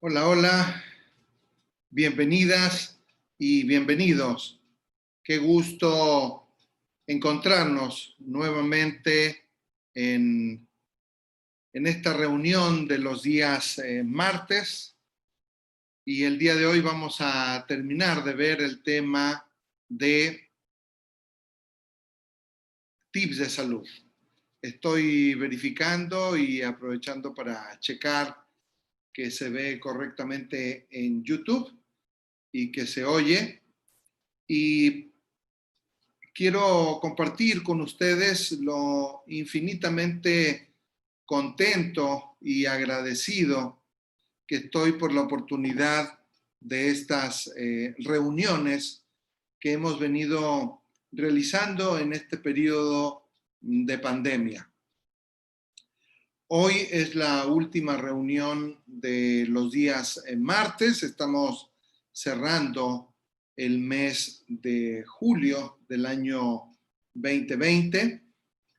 Hola, hola, bienvenidas y bienvenidos. Qué gusto encontrarnos nuevamente en esta reunión de los días martes. Y el día de hoy vamos a terminar de ver el tema de tips de salud. Estoy verificando y aprovechando para checar que se ve correctamente en YouTube y que se oye. Y quiero compartir con ustedes lo infinitamente contento y agradecido que estoy por la oportunidad de estas reuniones que hemos venido realizando en este periodo de pandemia. Hoy es la última reunión de los días martes. Estamos cerrando el mes de julio del año 2020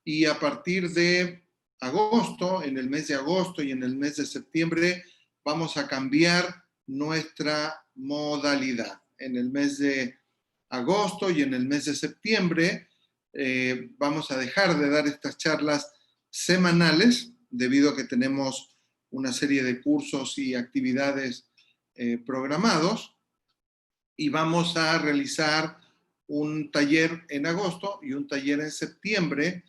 y a partir de agosto, en el mes de agosto y en el mes de septiembre, vamos a cambiar nuestra modalidad. En el mes de agosto y en el mes de septiembre vamos a dejar de dar estas charlas semanales debido a que tenemos una serie de cursos y actividades programados, y vamos a realizar un taller en agosto y un taller en septiembre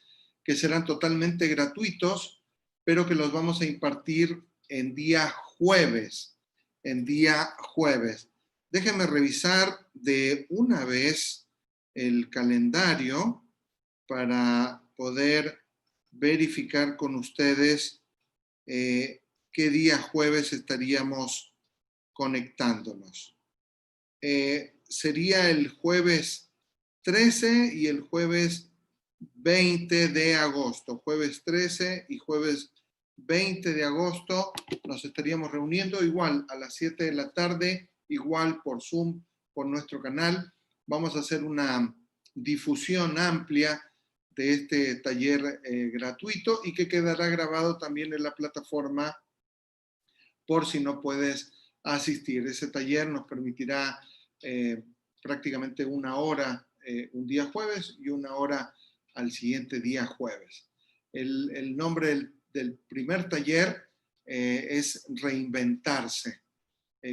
que serán totalmente gratuitos, pero que los vamos a impartir en día jueves. Déjenme revisar de una vez el calendario para poder verificar con ustedes qué día jueves estaríamos conectándonos. Sería el jueves 13 y el jueves 20 de agosto. Jueves 13 y jueves 20 de agosto nos estaríamos reuniendo igual a las 7 de la tarde, igual por Zoom, por nuestro canal. Vamos a hacer una difusión amplia de este taller gratuito y que quedará grabado también en la plataforma por si no puedes asistir. Ese taller nos permitirá prácticamente una hora un día jueves y una hora al siguiente día jueves. El nombre del primer taller es Reinventarse.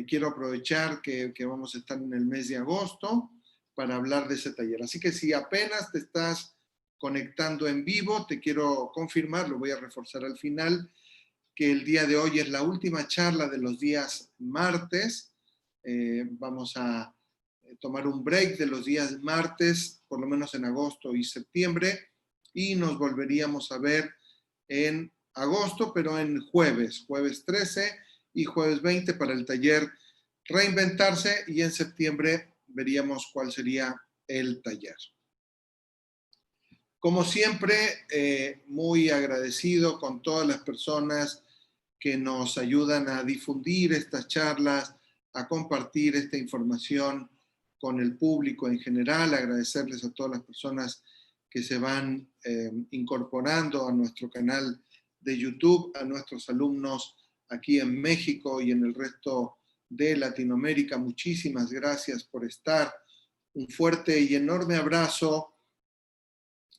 Quiero aprovechar que vamos a estar en el mes de agosto para hablar de ese taller. Así que si apenas te estás conectando en vivo, te quiero confirmar, lo voy a reforzar al final, que el día de hoy es la última charla de los días martes. Vamos a tomar un break de los días martes, por lo menos en agosto y septiembre, y nos volveríamos a ver en agosto, pero en jueves 13 y jueves 20 para el taller Reinventarse, y en septiembre veríamos cuál sería el taller. Como siempre, muy agradecido con todas las personas que nos ayudan a difundir estas charlas, a compartir esta información con el público en general. Agradecerles a todas las personas que se van incorporando a nuestro canal de YouTube, a nuestros alumnos aquí en México y en el resto de Latinoamérica. Muchísimas gracias por estar. Un fuerte y enorme abrazo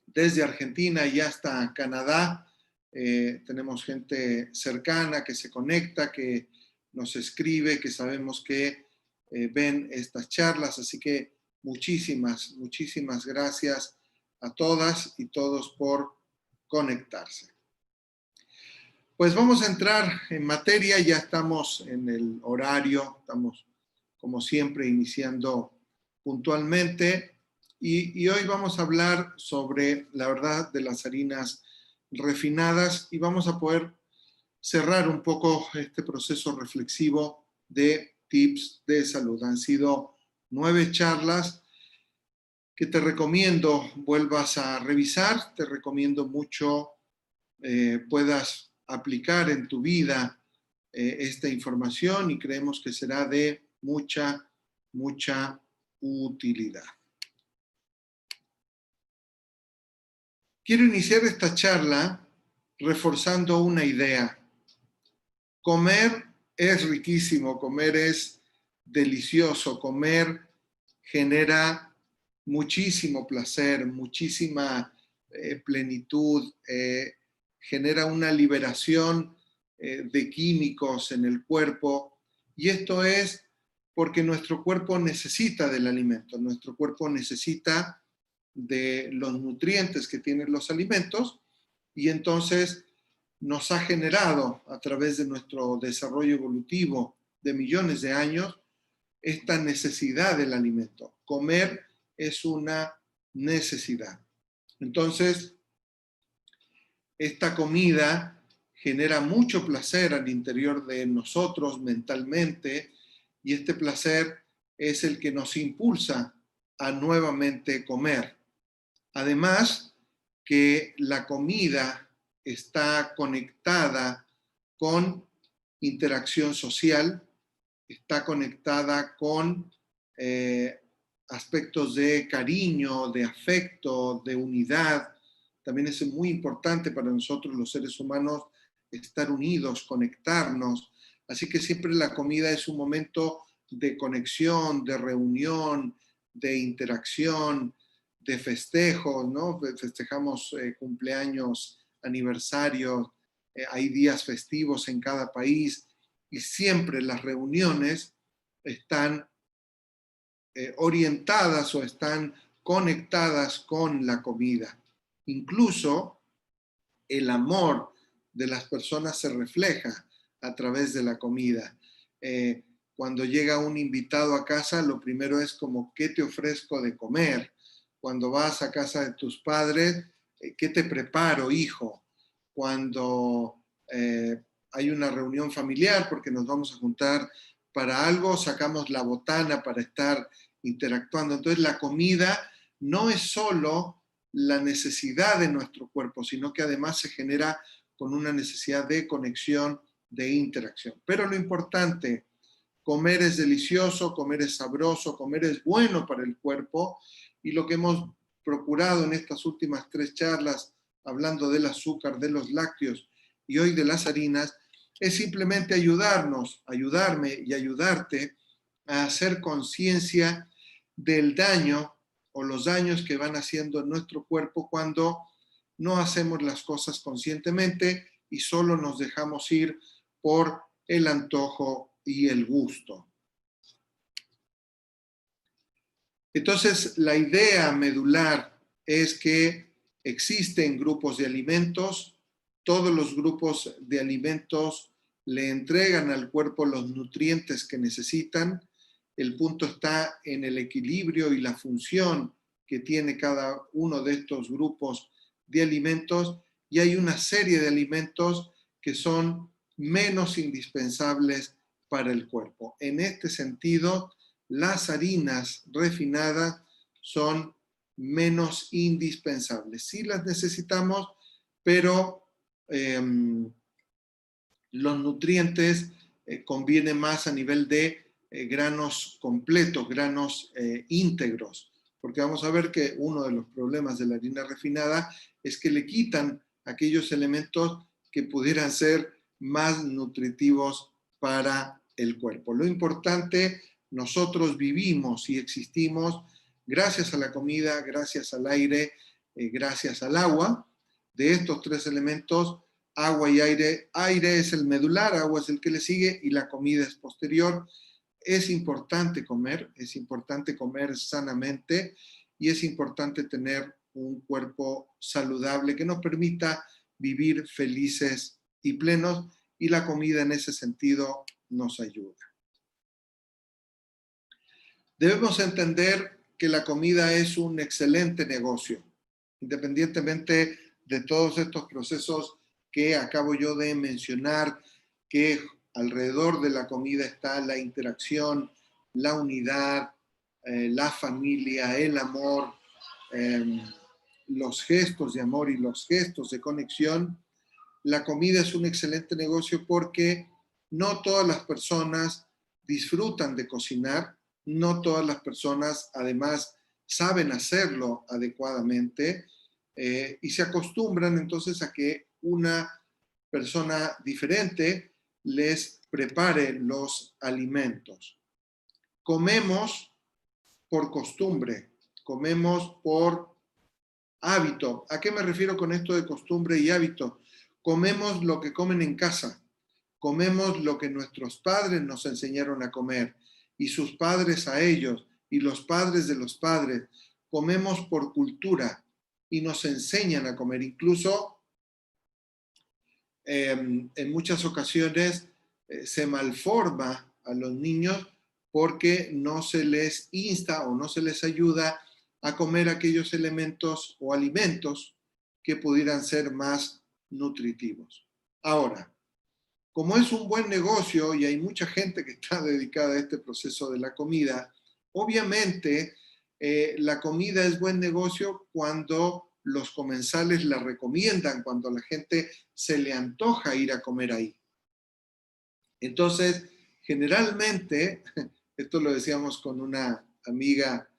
desde Argentina y hasta Canadá. Tenemos gente cercana que se conecta, que nos escribe, que sabemos que ven estas charlas. Así que muchísimas gracias a todas y todos por conectarse. Pues vamos a entrar en materia, ya estamos en el horario, estamos como siempre iniciando puntualmente. Y hoy vamos a hablar sobre la verdad de las harinas refinadas y vamos a poder cerrar un poco este proceso reflexivo de tips de salud. Han sido 9 charlas que te recomiendo vuelvas a revisar, te recomiendo mucho puedas aplicar en tu vida esta información, y creemos que será de mucha utilidad. Quiero iniciar esta charla reforzando una idea. Comer Es riquísimo, comer es delicioso, comer genera muchísimo placer, muchísima plenitud, genera una liberación de químicos en el cuerpo, y esto es porque nuestro cuerpo necesita del alimento, nuestro cuerpo necesita de los nutrientes que tienen los alimentos, y entonces nos ha generado a través de nuestro desarrollo evolutivo de millones de años esta necesidad del alimento. Comer es una necesidad. Entonces, esta comida genera mucho placer al interior de nosotros mentalmente, y este placer es el que nos impulsa a nuevamente comer. Además, que la comida está conectada con interacción social, está conectada con eh, aspectos de cariño, de afecto, de unidad. También es muy importante para nosotros los seres humanos estar unidos, conectarnos. Así que siempre la comida es un momento de conexión, de reunión, de interacción, de festejos, ¿no? Festejamos cumpleaños, aniversarios, hay días festivos en cada país, y siempre las reuniones están orientadas o están conectadas con la comida. Incluso el amor de las personas se refleja a través de la comida. Cuando llega un invitado a casa, lo primero es como, ¿qué te ofrezco de comer? Cuando vas a casa de tus padres, ¿qué te preparo, hijo? Cuando hay una reunión familiar, porque nos vamos a juntar para algo, sacamos la botana para estar interactuando. Entonces la comida no es solo la necesidad de nuestro cuerpo, sino que además se genera con una necesidad de conexión, de interacción. Pero lo importante, comer es delicioso, comer es sabroso, comer es bueno para el cuerpo, y lo que hemos procurado en estas últimas 3 charlas, hablando del azúcar, de los lácteos y hoy de las harinas, es simplemente ayudarme y ayudarte a hacer conciencia del daño o los daños que van haciendo en nuestro cuerpo cuando no hacemos las cosas conscientemente y solo nos dejamos ir por el antojo y el gusto. Entonces, la idea medular es que existen grupos de alimentos, todos los grupos de alimentos le entregan al cuerpo los nutrientes que necesitan. El punto está en el equilibrio y la función que tiene cada uno de estos grupos de alimentos, y hay una serie de alimentos que son menos indispensables para el cuerpo. En este sentido, las harinas refinadas son menos indispensables. Sí las necesitamos, pero los nutrientes conviene más a nivel de granos completos, granos íntegros, porque vamos a ver que uno de los problemas de la harina refinada es que le quitan aquellos elementos que pudieran ser más nutritivos para el cuerpo. Lo importante, nosotros vivimos y existimos gracias a la comida, gracias al aire, gracias al agua. De estos 3 elementos, agua y aire. Aire es el medular, agua es el que le sigue y la comida es posterior. Es importante comer sanamente, y es importante tener un cuerpo saludable que nos permita vivir felices y plenos, y la comida en ese sentido nos ayuda. Debemos entender que la comida es un excelente negocio, independientemente de todos estos procesos que acabo yo de mencionar, que alrededor de la comida está la interacción, la unidad, la familia, el amor, los gestos de amor y los gestos de conexión. La comida es un excelente negocio porque no todas las personas disfrutan de cocinar, no todas las personas además saben hacerlo adecuadamente, y se acostumbran entonces a que una persona diferente les prepare los alimentos. Comemos por costumbre, comemos por hábito. ¿A qué me refiero con esto de costumbre y hábito? Comemos lo que comen en casa, comemos lo que nuestros padres nos enseñaron a comer y sus padres a ellos y los padres de los padres. Comemos por cultura y nos enseñan a comer. Incluso en muchas ocasiones se malforma a los niños porque no se les insta o no se les ayuda a comer aquellos elementos o alimentos que pudieran ser más nutritivos. Ahora, como es un buen negocio y hay mucha gente que está dedicada a este proceso de la comida, obviamente la comida es buen negocio cuando los comensales la recomiendan, cuando a la gente se le antoja ir a comer ahí. Entonces, generalmente, esto lo decíamos con una amiga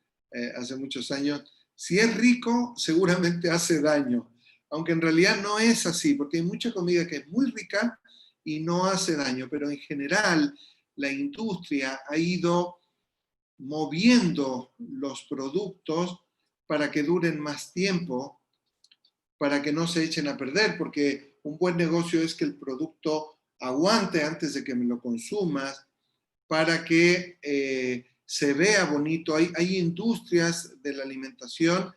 hace muchos años, si es rico, seguramente hace daño, aunque en realidad no es así, porque hay mucha comida que es muy rica y no hace daño, pero en general la industria ha ido moviendo los productos para que duren más tiempo, para que no se echen a perder, porque un buen negocio es que el producto aguante antes de que me lo consumas, para que se vea bonito. Hay industrias de la alimentación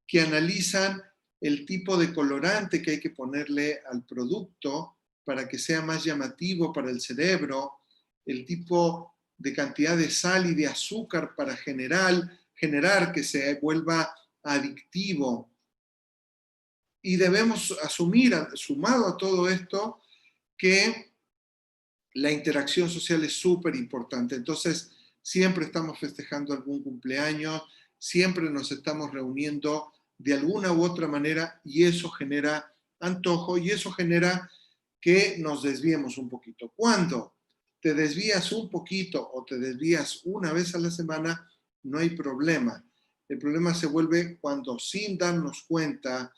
que analizan el tipo de colorante que hay que ponerle al producto para que sea más llamativo para el cerebro, el tipo de cantidad de sal y de azúcar para generar que se vuelva adictivo. Y debemos asumir, sumado a todo esto, que la interacción social es súper importante. Entonces, siempre estamos festejando algún cumpleaños, siempre nos estamos reuniendo de alguna u otra manera y eso genera antojo y eso genera que nos desviemos un poquito. Cuando te desvías un poquito o te desvías una vez a la semana, no hay problema. El problema se vuelve cuando sin darnos cuenta,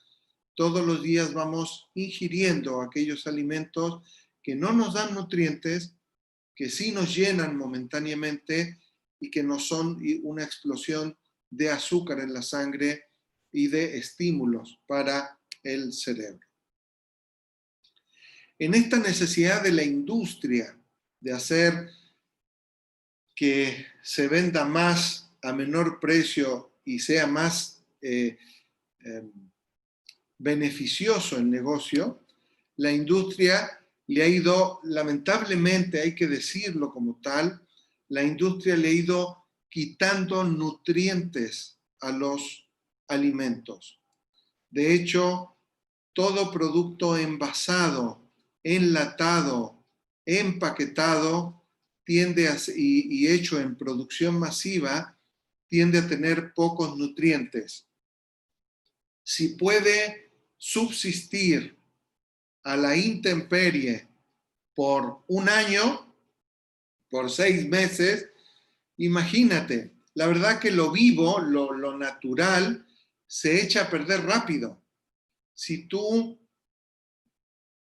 todos los días vamos ingiriendo aquellos alimentos que no nos dan nutrientes, que sí nos llenan momentáneamente y que no son una explosión de azúcar en la sangre y de estímulos para el cerebro. En esta necesidad de la industria de hacer que se venda más a menor precio y sea más beneficioso el negocio, la industria le ha ido, lamentablemente, hay que decirlo como tal, la industria le ha ido quitando nutrientes a los alimentos. De hecho, todo producto envasado, enlatado, empaquetado, tiende a, y hecho en producción masiva, tiende a tener pocos nutrientes. Si puede subsistir a la intemperie por un año, por 6 meses, imagínate, la verdad que lo vivo, lo natural, se echa a perder rápido. Si tú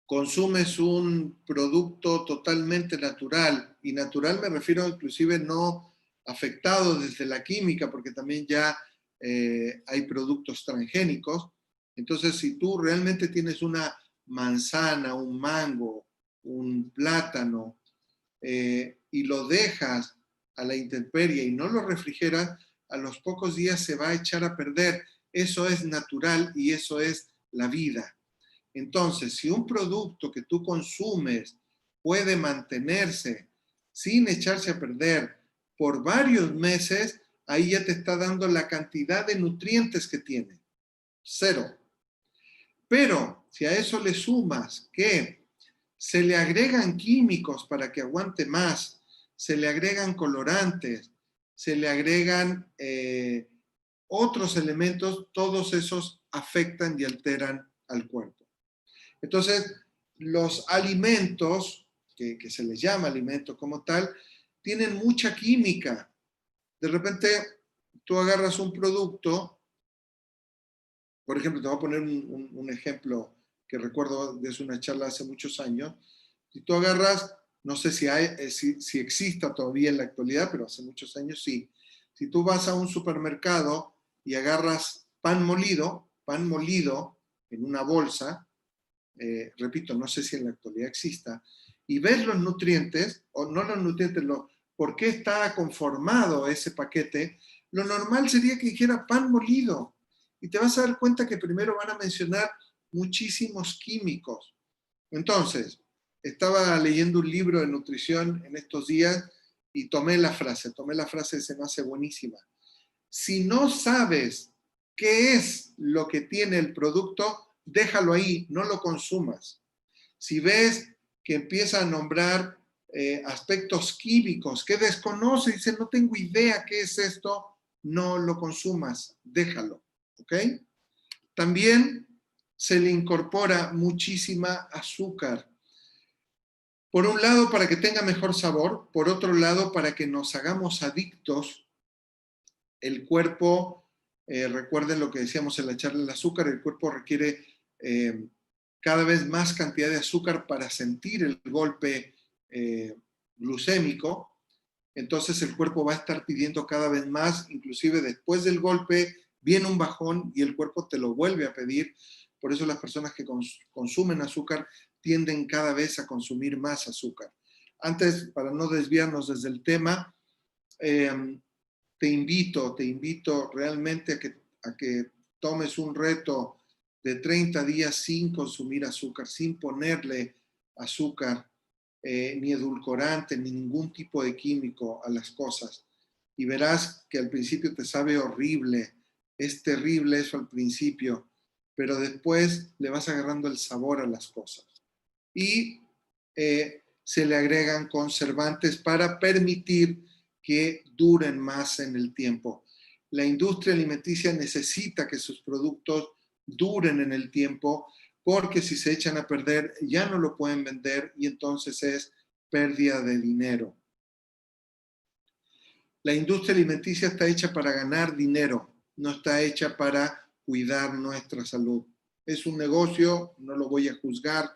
consumes un producto totalmente natural, y natural me refiero inclusive no afectado desde la química, porque también ya hay productos transgénicos, entonces si tú realmente tienes una manzana, un mango, un plátano, y lo dejas a la intemperie y no lo refrigeras, a los pocos días se va a echar a perder. Eso es natural y eso es la vida. Entonces, si un producto que tú consumes puede mantenerse sin echarse a perder por varios meses, ahí ya te está dando la cantidad de nutrientes que tiene. 0. Pero si a eso le sumas que se le agregan químicos para que aguante más, se le agregan colorantes, se le agregan otros elementos, todos esos afectan y alteran al cuerpo. Entonces, los alimentos, que se les llama alimentos como tal, tienen mucha química. De repente, tú agarras un producto, por ejemplo, te voy a poner un ejemplo que recuerdo desde una charla hace muchos años. Si tú agarras, no sé si exista todavía en la actualidad, pero hace muchos años sí. Si tú vas a un supermercado y agarras pan molido en una bolsa, repito, no sé si en la actualidad exista, y ves los nutrientes, o no los nutrientes, por qué está conformado ese paquete, lo normal sería que dijera pan molido. Y te vas a dar cuenta que primero van a mencionar muchísimos químicos. Entonces, estaba leyendo un libro de nutrición en estos días y tomé la frase, se me hace buenísima. Si no sabes qué es lo que tiene el producto, déjalo ahí, no lo consumas. Si ves que empieza a nombrar aspectos químicos que desconoce y dice, no tengo idea qué es esto, no lo consumas, déjalo, ¿ok? También se le incorpora muchísima azúcar. Por un lado, para que tenga mejor sabor, por otro lado, para que nos hagamos adictos. El cuerpo, recuerden lo que decíamos en la charla del azúcar, el cuerpo requiere cada vez más cantidad de azúcar para sentir el golpe glucémico. Entonces el cuerpo va a estar pidiendo cada vez más, inclusive después del golpe viene un bajón y el cuerpo te lo vuelve a pedir. Por eso las personas que consumen azúcar tienden cada vez a consumir más azúcar. Antes, para no desviarnos desde el tema, te invito realmente a que tomes un reto de 30 días sin consumir azúcar, sin ponerle azúcar, ni edulcorante, ni ningún tipo de químico a las cosas. Y verás que al principio te sabe horrible, es terrible eso al principio, pero después le vas agarrando el sabor a las cosas. Y se le agregan conservantes para permitir que duren más en el tiempo. La industria alimenticia necesita que sus productos duren en el tiempo porque si se echan a perder ya no lo pueden vender y entonces es pérdida de dinero. La industria alimenticia está hecha para ganar dinero, no está hecha para cuidar nuestra salud. Es un negocio, no lo voy a juzgar,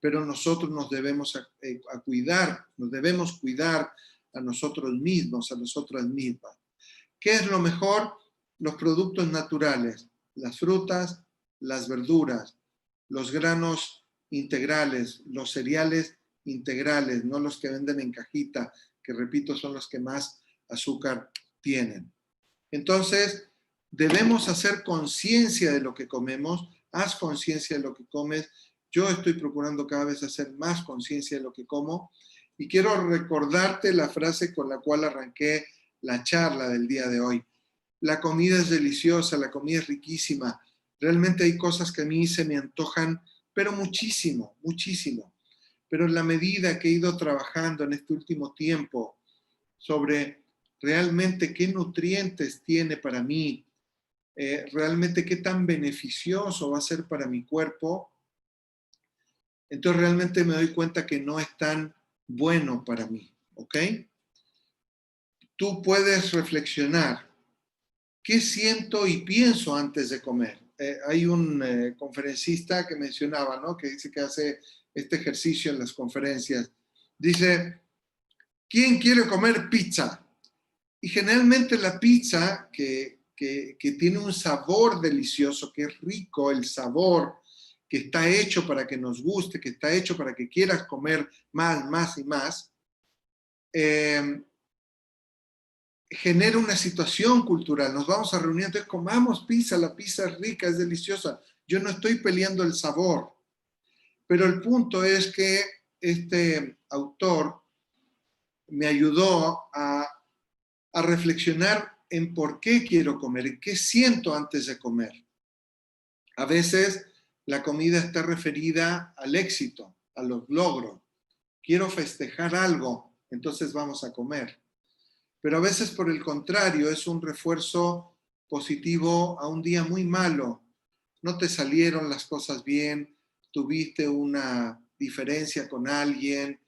pero nosotros nos debemos cuidar, nos debemos cuidar a nosotros mismos, a nosotras mismas. ¿Qué es lo mejor? Los productos naturales, las frutas, las verduras, los granos integrales, los cereales integrales, no los que venden en cajita, que repito son los que más azúcar tienen. Entonces, debemos hacer conciencia de lo que comemos, haz conciencia de lo que comes. Yo estoy procurando cada vez hacer más conciencia de lo que como y quiero recordarte la frase con la cual arranqué la charla del día de hoy. La comida es deliciosa, la comida es riquísima. Realmente hay cosas que a mí se me antojan, pero muchísimo, muchísimo. Pero en la medida que he ido trabajando en este último tiempo sobre realmente qué nutrientes tiene para mí, realmente qué tan beneficioso va a ser para mi cuerpo, entonces realmente me doy cuenta que no es tan bueno para mí, ¿ok? Tú puedes reflexionar, ¿qué siento y pienso antes de comer? Hay un conferencista que mencionaba, ¿no? Que dice que hace este ejercicio en las conferencias. Dice, ¿quién quiere comer pizza? Y generalmente la pizza, que tiene un sabor delicioso, que es rico el sabor, que está hecho para que nos guste, que está hecho para que quieras comer más, más y más, genera una situación cultural. Nos vamos a reunir, entonces comamos pizza, la pizza es rica, es deliciosa. Yo no estoy peleando el sabor, pero el punto es que este autor me ayudó a reflexionar en por qué quiero comer, en qué siento antes de comer. A veces la comida está referida al éxito, a los logros. Quiero festejar algo, entonces vamos a comer. Pero a veces, por el contrario, es un refuerzo positivo a un día muy malo. No te salieron las cosas bien, tuviste una diferencia con alguien,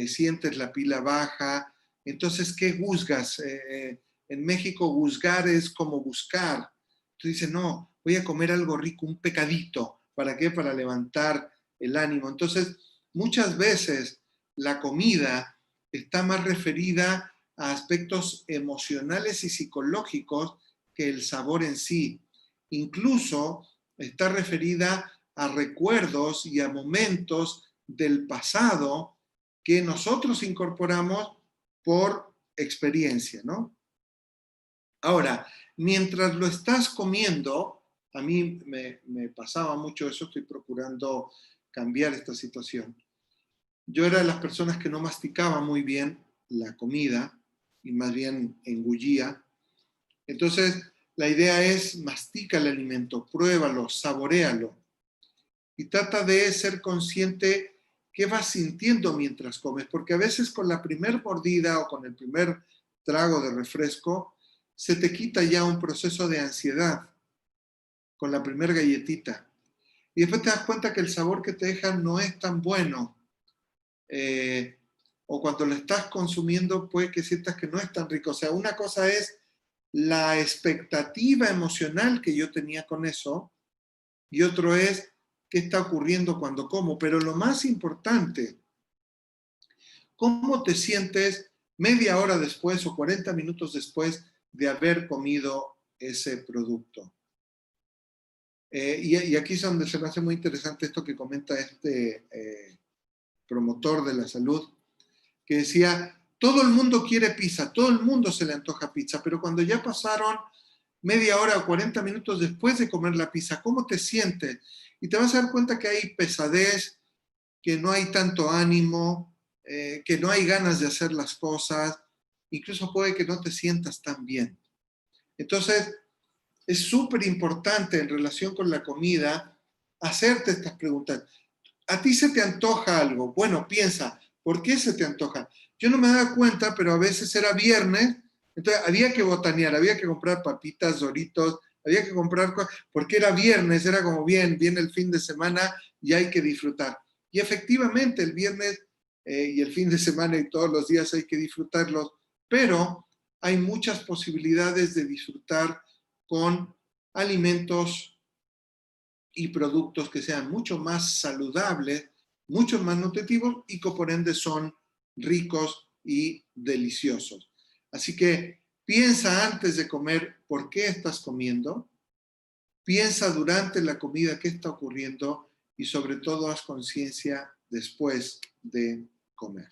sientes la pila baja. Entonces, ¿qué juzgas? En México, juzgar es como buscar. Tú dices, no, voy a comer algo rico, un pecadito. ¿Para qué? Para levantar el ánimo. Entonces, muchas veces la comida está más referida a aspectos emocionales y psicológicos que el sabor en sí. Incluso está referida a recuerdos y a momentos del pasado que nosotros incorporamos por experiencia, ¿no? Ahora, mientras lo estás comiendo, a mí me pasaba mucho eso, estoy procurando cambiar esta situación. Yo era de las personas que no masticaba muy bien la comida y más bien engullía. Entonces, la idea es mastica el alimento, pruébalo, saboréalo y trata de ser consciente qué vas sintiendo mientras comes, porque a veces con la primer mordida o con el primer trago de refresco se te quita ya un proceso de ansiedad con la primer galletita. Y después te das cuenta que el sabor que te deja no es tan bueno. O cuando lo estás consumiendo puede que sientas que no es tan rico. O sea, una cosa es la expectativa emocional que yo tenía con eso y otro es qué está ocurriendo cuando como. Pero lo más importante, ¿cómo te sientes media hora después o 40 minutos después de haber comido ese producto? Y aquí es donde se me hace muy interesante esto que comenta este promotor de la salud, que decía, todo el mundo quiere pizza, todo el mundo se le antoja pizza, pero cuando ya pasaron media hora o 40 minutos después de comer la pizza, ¿cómo te sientes? Y te vas a dar cuenta que hay pesadez, que no hay tanto ánimo, que no hay ganas de hacer las cosas, incluso puede que no te sientas tan bien. Entonces, es súper importante en relación con la comida hacerte estas preguntas. ¿A ti se te antoja algo? Bueno, piensa, ¿por qué se te antoja? Yo no me daba cuenta, pero a veces era viernes, entonces había que botanear, había que comprar papitas, doritos, había que comprar cosas, porque era viernes, era como bien, viene el fin de semana y hay que disfrutar. Y efectivamente el viernes y el fin de semana y todos los días hay que disfrutarlos, pero hay muchas posibilidades de disfrutar con alimentos y productos que sean mucho más saludables, mucho más nutritivos y que por ende son ricos y deliciosos. Así que piensa antes de comer por qué estás comiendo, piensa durante la comida qué está ocurriendo y sobre todo haz conciencia después de comer.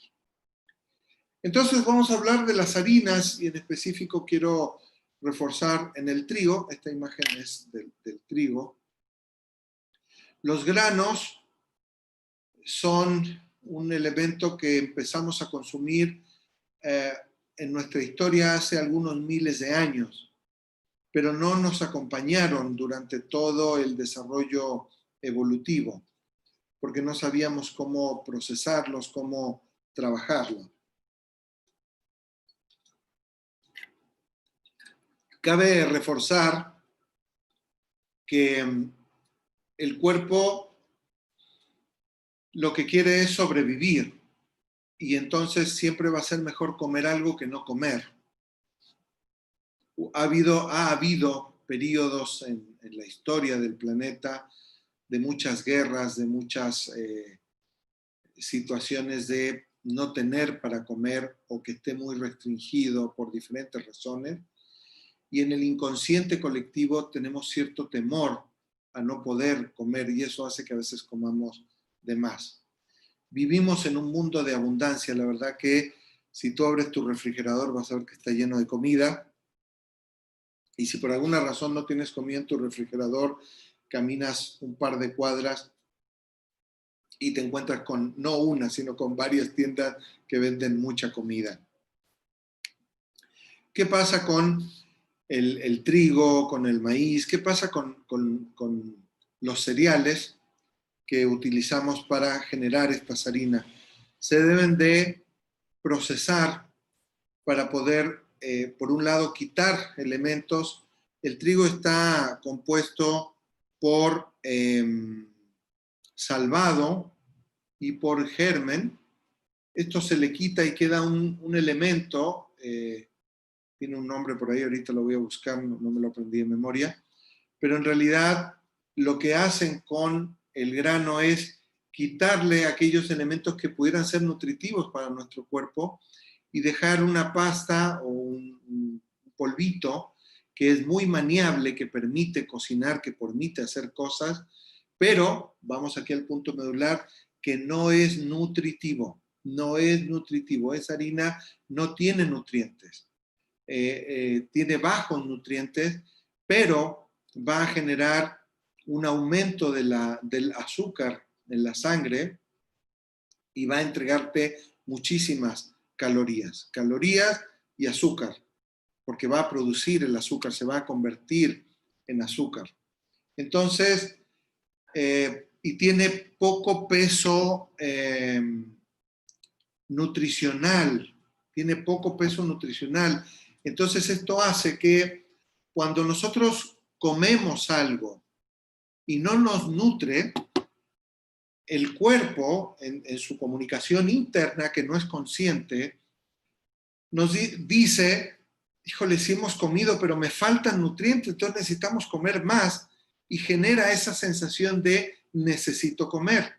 Entonces vamos a hablar de las harinas y en específico quiero reforzar en el trigo, esta imagen es del trigo. Los granos son un elemento que empezamos a consumir eh, en nuestra historia hace algunos miles de años, pero no nos acompañaron durante todo el desarrollo evolutivo, porque no sabíamos cómo procesarlos, cómo trabajarlos. Cabe reforzar que el cuerpo lo que quiere es sobrevivir y entonces siempre va a ser mejor comer algo que no comer. Ha habido periodos en la historia del planeta de muchas guerras, de muchas situaciones de no tener para comer o que esté muy restringido por diferentes razones. Y en el inconsciente colectivo tenemos cierto temor a no poder comer y eso hace que a veces comamos de más. Vivimos en un mundo de abundancia, la verdad que si tú abres tu refrigerador vas a ver que está lleno de comida y si por alguna razón no tienes comida en tu refrigerador, caminas un par de cuadras y te encuentras con no una, sino con varias tiendas que venden mucha comida. ¿Qué pasa con el trigo, con el maíz? ¿Qué pasa con los cereales que utilizamos para generar estas harinas? Se deben de procesar para poder, por un lado, quitar elementos. El trigo está compuesto por salvado y por germen. Esto se le quita y queda un elemento, tiene un nombre por ahí, ahorita lo voy a buscar, no me lo aprendí de memoria, pero en realidad lo que hacen con el grano es quitarle aquellos elementos que pudieran ser nutritivos para nuestro cuerpo y dejar una pasta o un polvito que es muy maniable, que permite cocinar, que permite hacer cosas, pero, vamos aquí al punto medular, que no es nutritivo. No es nutritivo. Esa harina no tiene nutrientes. Tiene bajos nutrientes, pero va a generar un aumento del azúcar en la sangre y va a entregarte muchísimas calorías. Calorías y azúcar, porque va a producir el azúcar, se va a convertir en azúcar. Entonces, y tiene poco peso nutricional, tiene poco peso nutricional. Entonces esto hace que cuando nosotros comemos algo y no nos nutre, el cuerpo, en su comunicación interna, que no es consciente, nos dice, híjole, sí hemos comido, pero me faltan nutrientes, entonces necesitamos comer más, y genera esa sensación de necesito comer.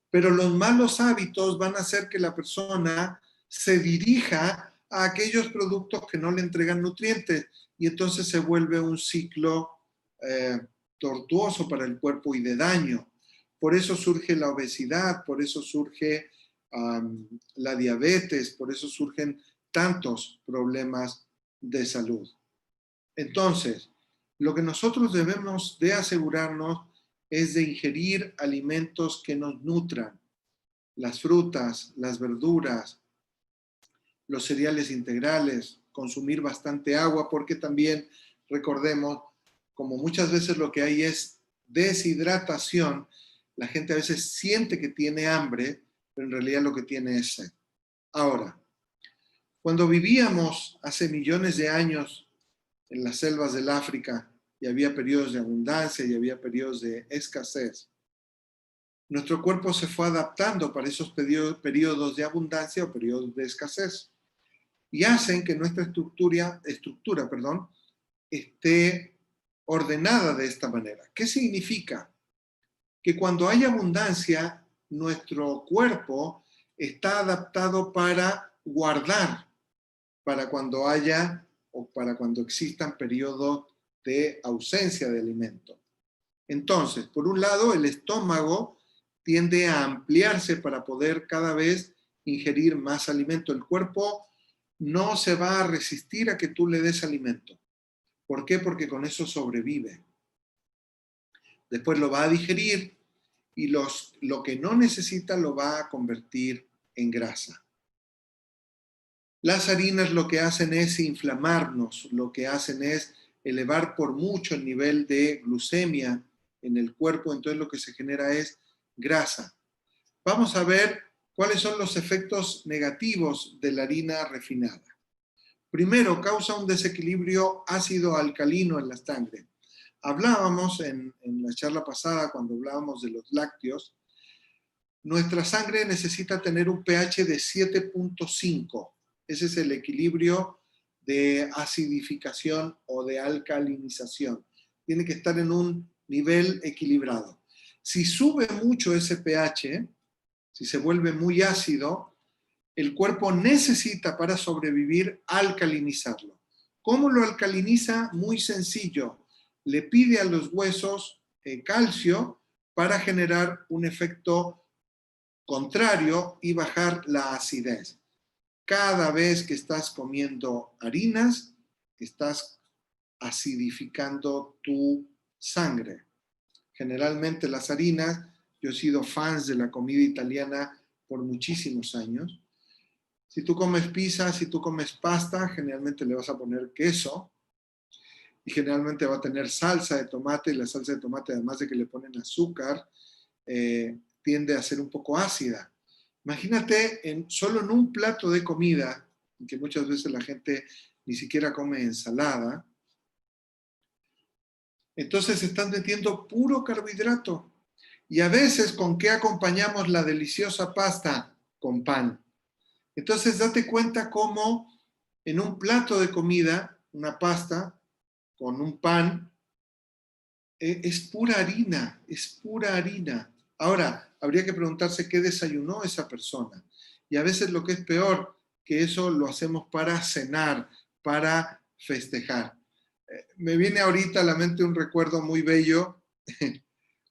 Pero los malos hábitos van a hacer que la persona se dirija a aquellos productos que no le entregan nutrientes, y entonces se vuelve un ciclo tortuoso para el cuerpo y de daño. Por eso surge la obesidad, por eso surge la diabetes, por eso surgen tantos problemas de salud. Entonces, lo que nosotros debemos de asegurarnos es de ingerir alimentos que nos nutran. Las frutas, las verduras, los cereales integrales, consumir bastante agua, porque también, recordemos, como muchas veces lo que hay es deshidratación, la gente a veces siente que tiene hambre, pero en realidad lo que tiene es sed. Ahora, cuando vivíamos hace millones de años en las selvas del África y había periodos de abundancia y había periodos de escasez, nuestro cuerpo se fue adaptando para esos periodos de abundancia o periodos de escasez y hacen que nuestra estructura esté ordenada de esta manera. ¿Qué significa? Que cuando hay abundancia, nuestro cuerpo está adaptado para guardar, para cuando haya o para cuando existan periodos de ausencia de alimento. Entonces, por un lado, el estómago tiende a ampliarse para poder cada vez ingerir más alimento. El cuerpo no se va a resistir a que tú le des alimento. ¿Por qué? Porque con eso sobrevive. Después lo va a digerir y lo que no necesita lo va a convertir en grasa. Las harinas lo que hacen es inflamarnos, lo que hacen es elevar por mucho el nivel de glucemia en el cuerpo, entonces lo que se genera es grasa. Vamos a ver cuáles son los efectos negativos de la harina refinada. Primero, causa un desequilibrio ácido-alcalino en la sangre. Hablábamos en la charla pasada, cuando hablábamos de los lácteos, nuestra sangre necesita tener un pH de 7.5. Ese es el equilibrio de acidificación o de alcalinización. Tiene que estar en un nivel equilibrado. Si sube mucho ese pH, si se vuelve muy ácido, el cuerpo necesita para sobrevivir alcalinizarlo. ¿Cómo lo alcaliniza? Muy sencillo. Le pide a los huesos calcio para generar un efecto contrario y bajar la acidez. Cada vez que estás comiendo harinas, estás acidificando tu sangre. Generalmente las harinas, yo he sido fan de la comida italiana por muchísimos años. Si tú comes pizza, si tú comes pasta, generalmente le vas a poner queso y generalmente va a tener salsa de tomate, y la salsa de tomate, además de que le ponen azúcar, tiende a ser un poco ácida. Imagínate solo en un plato de comida, en que muchas veces la gente ni siquiera come ensalada, entonces están metiendo puro carbohidrato. Y a veces, ¿con qué acompañamos la deliciosa pasta? Con pan. Entonces, date cuenta cómo en un plato de comida, una pasta con un pan, es pura harina, es pura harina. Ahora, habría que preguntarse qué desayunó esa persona. Y a veces lo que es peor, que eso lo hacemos para cenar, para festejar. Me viene ahorita a la mente un recuerdo muy bello,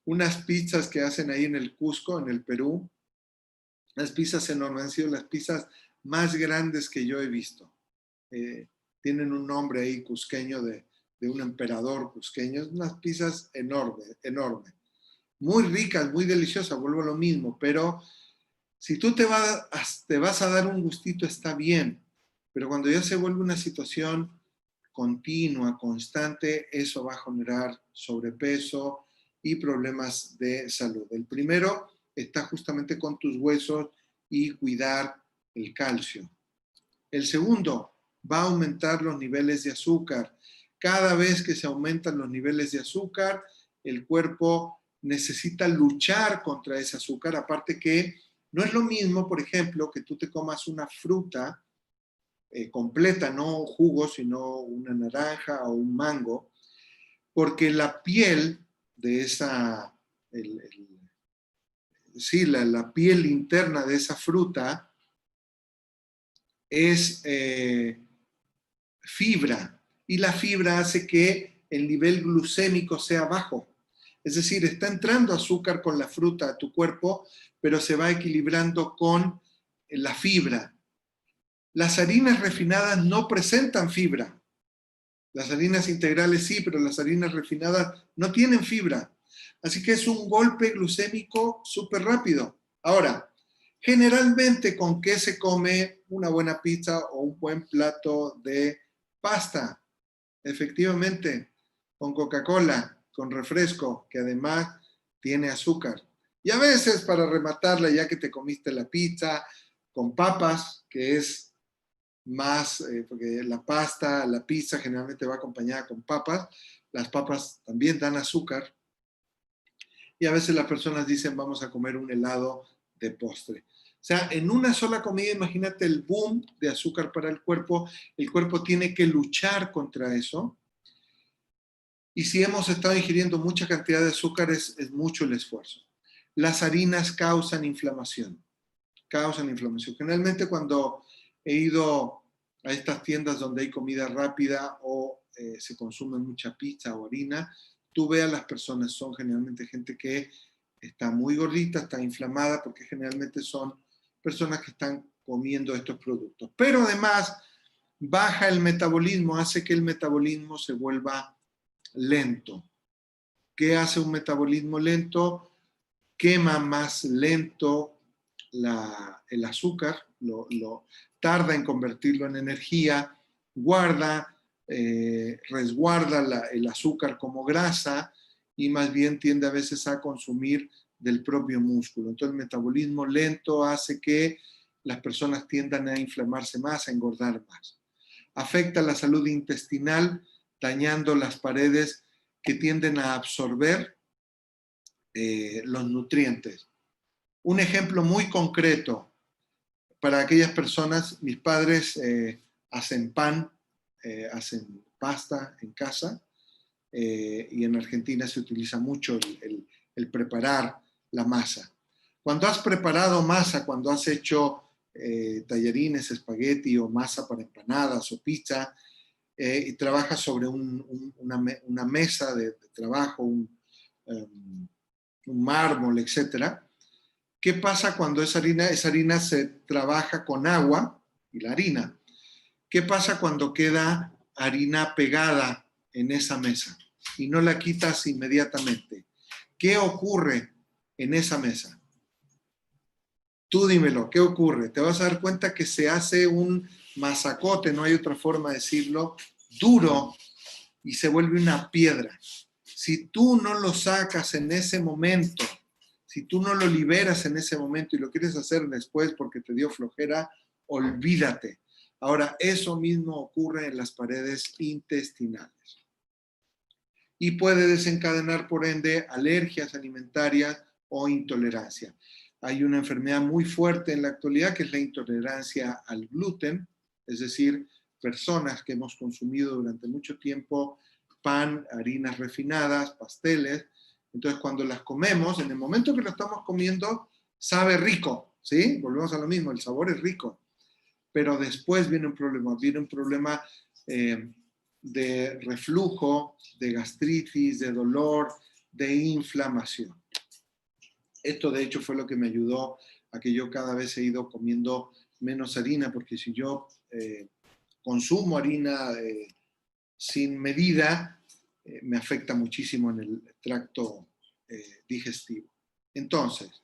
unas pizzas que hacen ahí en el Cusco, en el Perú. Las pizzas enormes han sido las pizzas más grandes que yo he visto. Eh, Tienen un nombre ahí cusqueño de un emperador cusqueño. Unas pizzas enormes, enormes. Muy ricas, muy deliciosas, vuelvo a lo mismo, pero si tú te vas a dar un gustito, está bien, pero cuando ya se vuelve una situación continua, constante, eso va a generar sobrepeso y problemas de salud. El primero está justamente con tus huesos y cuidar el calcio. El segundo va a aumentar los niveles de azúcar. Cada vez que se aumentan los niveles de azúcar, el cuerpo necesita luchar contra ese azúcar, aparte que no es lo mismo, por ejemplo, que tú te comas una fruta completa, no jugo, sino una naranja o un mango, porque la piel de esa, sí, la piel interna de esa fruta es fibra, y la fibra hace que el nivel glucémico sea bajo. Es decir, está entrando azúcar con la fruta a tu cuerpo, pero se va equilibrando con la fibra. Las harinas refinadas no presentan fibra. Las harinas integrales sí, pero las harinas refinadas no tienen fibra. Así que es un golpe glucémico súper rápido. Ahora, generalmente, ¿con qué se come una buena pizza o un buen plato de pasta? Efectivamente, con Coca-Cola, con refresco, que además tiene azúcar. Y a veces, para rematarla, ya que te comiste la pizza, con papas, que es más, porque la pasta, la pizza generalmente va acompañada con papas. Las papas también dan azúcar. Y a veces las personas dicen, vamos a comer un helado de postre. O sea, en una sola comida, imagínate el boom de azúcar para el cuerpo tiene que luchar contra eso. Y si hemos estado ingiriendo mucha cantidad de azúcar, es mucho el esfuerzo. Las harinas causan inflamación. Causan inflamación. Generalmente cuando he ido a estas tiendas donde hay comida rápida o se consume mucha pizza o harina, tú ves a las personas, son generalmente gente que está muy gordita, está inflamada, porque generalmente son personas que están comiendo estos productos. Pero además, baja el metabolismo, hace que el metabolismo se vuelva lento. ¿Qué hace un metabolismo lento? Quema más lento el azúcar, lo tarda en convertirlo en energía, resguarda el azúcar como grasa y más bien tiende a veces a consumir del propio músculo. Entonces el metabolismo lento hace que las personas tiendan a inflamarse más, a engordar más. Afecta la salud intestinal, dañando las paredes que tienden a absorber los nutrientes. Un ejemplo muy concreto para aquellas personas, mis padres hacen pan, hacen pasta en casa, y en Argentina se utiliza mucho el preparar la masa. Cuando has preparado masa, cuando has hecho tallarines, espagueti o masa para empanadas o pizza, y trabajas sobre una mesa de trabajo, um, un mármol, etcétera. ¿Qué pasa cuando esa harina? Esa harina se trabaja con agua y la harina. ¿Qué pasa cuando queda harina pegada en esa mesa y no la quitas inmediatamente? ¿Qué ocurre en esa mesa? Tú dímelo, ¿qué ocurre? Te vas a dar cuenta que se hace un masacote, no hay otra forma de decirlo, duro, y se vuelve una piedra. Si tú no lo sacas en ese momento, si tú no lo liberas en ese momento y lo quieres hacer después porque te dio flojera, olvídate. Ahora, eso mismo ocurre en las paredes intestinales y puede desencadenar, por ende, alergias alimentarias o intolerancia. Hay una enfermedad muy fuerte en la actualidad que es la intolerancia al gluten, es decir, personas que hemos consumido durante mucho tiempo pan, harinas refinadas, pasteles, Entonces, cuando las comemos, en el momento que lo estamos comiendo, sabe rico, ¿sí? Volvemos a lo mismo, el sabor es rico. Pero después viene un problema de reflujo, de gastritis, de dolor, de inflamación. Esto, de hecho, fue lo que me ayudó a que yo cada vez he ido comiendo menos harina, porque si yo consumo harina sin medida, me afecta muchísimo en el tracto digestivo. Entonces,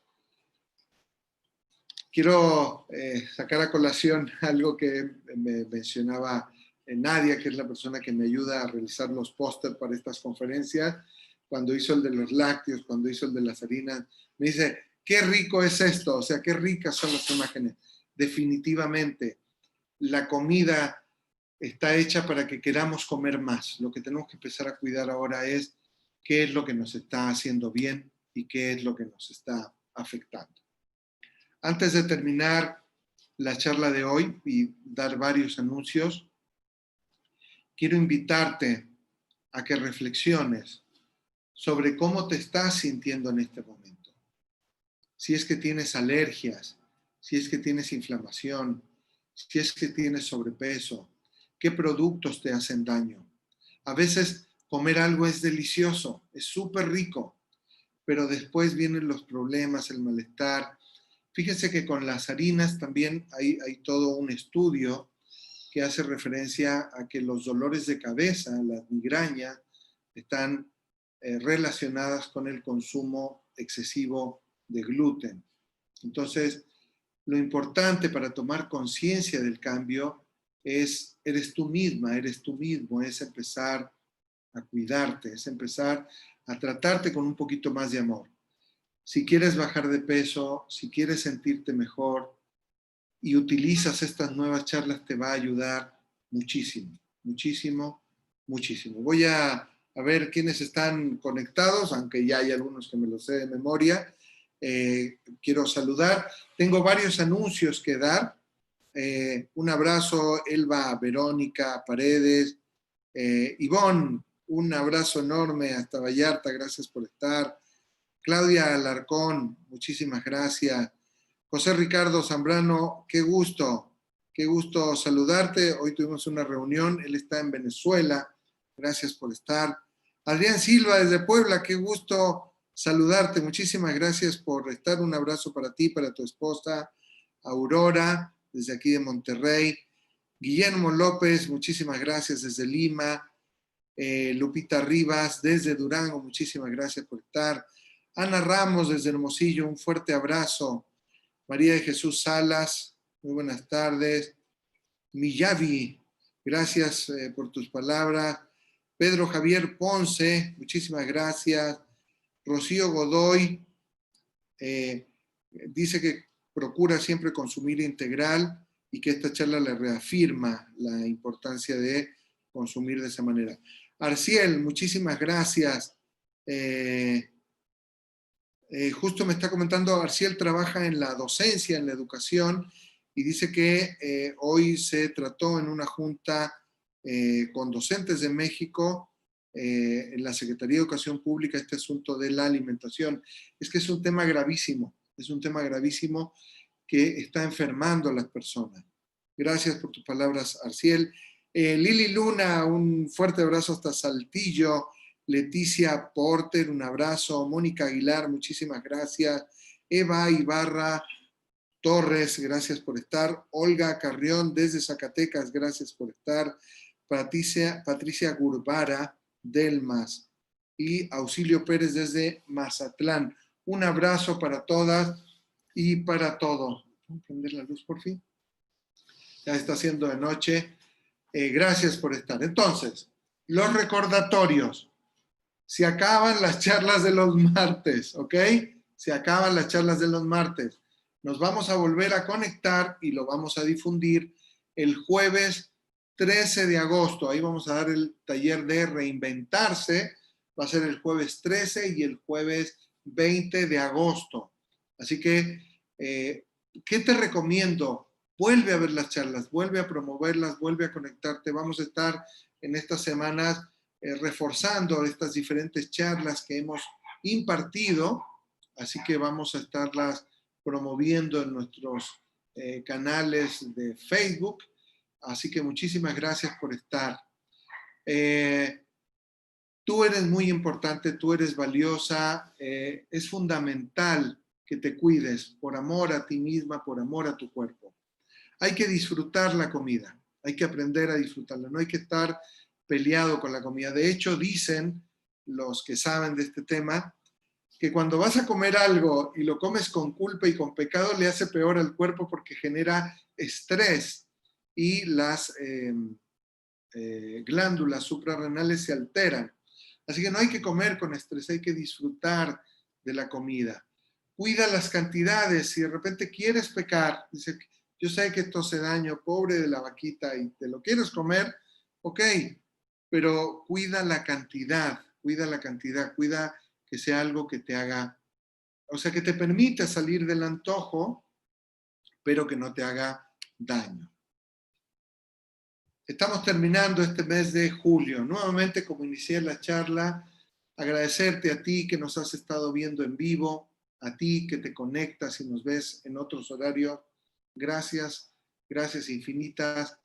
quiero sacar a colación algo que me mencionaba Nadia, que es la persona que me ayuda a realizar los pósters para estas conferencias. Cuando hizo el de los lácteos, cuando hizo el de las harinas, me dice, qué rico es esto, o sea, qué ricas son las imágenes. Definitivamente, la comida está hecha para que queramos comer más. Lo que tenemos que empezar a cuidar ahora es qué es lo que nos está haciendo bien y qué es lo que nos está afectando. Antes de terminar la charla de hoy y dar varios anuncios, quiero invitarte a que reflexiones sobre cómo te estás sintiendo en este momento. Si es que tienes alergias, si es que tienes inflamación, si es que tienes sobrepeso, qué productos te hacen daño. A veces comer algo es delicioso, es súper rico, pero después vienen los problemas, el malestar. Fíjense que con las harinas también hay todo un estudio que hace referencia a que los dolores de cabeza, las migrañas, están relacionadas con el consumo excesivo de gluten. Entonces, lo importante para tomar conciencia del cambio eres tú misma, eres tú mismo, es empezar a cuidarte, es empezar a tratarte con un poquito más de amor. Si quieres bajar de peso, si quieres sentirte mejor y utilizas estas nuevas charlas, te va a ayudar muchísimo, muchísimo, muchísimo. Voy a ver quiénes están conectados, aunque ya hay algunos que me los sé de memoria. Quiero saludar. Tengo varios anuncios que dar. Un abrazo, Elba, Verónica, Paredes, Ivonne, un abrazo enorme hasta Vallarta, gracias por estar. Claudia Alarcón, muchísimas gracias. José Ricardo Zambrano, qué gusto saludarte. Hoy tuvimos una reunión, él está en Venezuela, gracias por estar. Adrián Silva desde Puebla, qué gusto saludarte, muchísimas gracias por estar. Un abrazo para ti, para tu esposa, Aurora, desde aquí de Monterrey. Guillermo López, muchísimas gracias desde Lima. Lupita Rivas, desde Durango, muchísimas gracias por estar. Ana Ramos, desde Hermosillo, un fuerte abrazo. María de Jesús Salas, muy buenas tardes. Miyavi, gracias por tus palabras. Pedro Javier Ponce, muchísimas gracias. Rocío Godoy, dice que procura siempre consumir integral y que esta charla le reafirma la importancia de consumir de esa manera. Arciel, muchísimas gracias. Justo me está comentando, Arciel trabaja en la docencia, en la educación, y dice que hoy se trató en una junta con docentes de México, en la Secretaría de Educación Pública, este asunto de la alimentación. Es que es un tema gravísimo que está enfermando a las personas. Gracias por tus palabras, Arciel. Lili Luna, un fuerte abrazo hasta Saltillo. Leticia Porter, un abrazo. Mónica Aguilar, muchísimas gracias. Eva Ibarra Torres, gracias por estar. Olga Carrión, desde Zacatecas, gracias por estar. Patricia Gurbara, Delmas. Y Auxilio Pérez, desde Mazatlán. Un abrazo para todas y para todo. ¿Puedo prender la luz por fin? Ya está haciendo de noche. Gracias por estar. Entonces, los recordatorios. Se acaban las charlas de los martes, ¿ok? Se acaban las charlas de los martes. Nos vamos a volver a conectar y lo vamos a difundir el jueves 13 de agosto. Ahí vamos a dar el taller de reinventarse. Va a ser el jueves 13 y el jueves 20 de agosto. Así que, ¿qué te recomiendo? Vuelve a ver las charlas, vuelve a promoverlas, vuelve a conectarte. Vamos a estar en estas semanas reforzando estas diferentes charlas que hemos impartido, así que vamos a estarlas promoviendo en nuestros canales de Facebook. Así que muchísimas gracias por estar. Tú eres muy importante, tú eres valiosa, es fundamental que te cuides por amor a ti misma, por amor a tu cuerpo. Hay que disfrutar la comida, hay que aprender a disfrutarla, no hay que estar peleado con la comida. De hecho, dicen los que saben de este tema, que cuando vas a comer algo y lo comes con culpa y con pecado, le hace peor al cuerpo porque genera estrés y las glándulas suprarrenales se alteran. Así que no hay que comer con estrés, hay que disfrutar de la comida. Cuida las cantidades, si de repente quieres pecar, dice, yo sé que esto hace daño, pobre de la vaquita, y te lo quieres comer, ok, pero cuida la cantidad, cuida que sea algo que te haga, o sea, que te permita salir del antojo, pero que no te haga daño. Estamos terminando este mes de julio. Nuevamente, como inicié la charla, agradecerte a ti que nos has estado viendo en vivo, a ti que te conectas y nos ves en otros horarios. Gracias, gracias infinitas.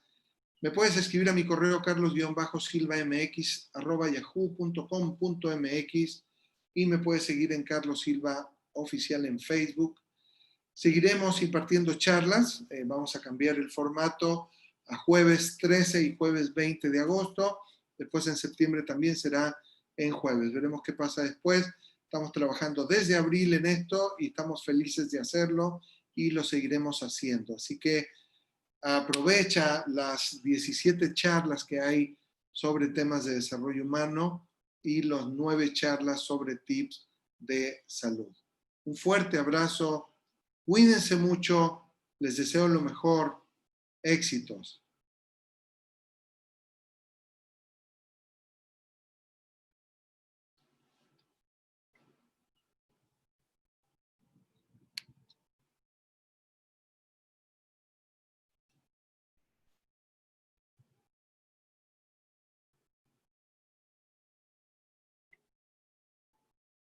Me puedes escribir a mi correo carlos-silvamx@yahoo.com.mx y me puedes seguir en Carlos Silva Oficial en Facebook. Seguiremos impartiendo charlas, vamos a cambiar el formato a jueves 13 y jueves 20 de agosto, después en septiembre también será en jueves, veremos qué pasa después. Estamos trabajando desde abril en esto y estamos felices de hacerlo y lo seguiremos haciendo. Así que aprovecha las 17 charlas que hay sobre temas de desarrollo humano y los 9 charlas sobre tips de salud. Un fuerte abrazo, cuídense mucho, les deseo lo mejor, éxitos.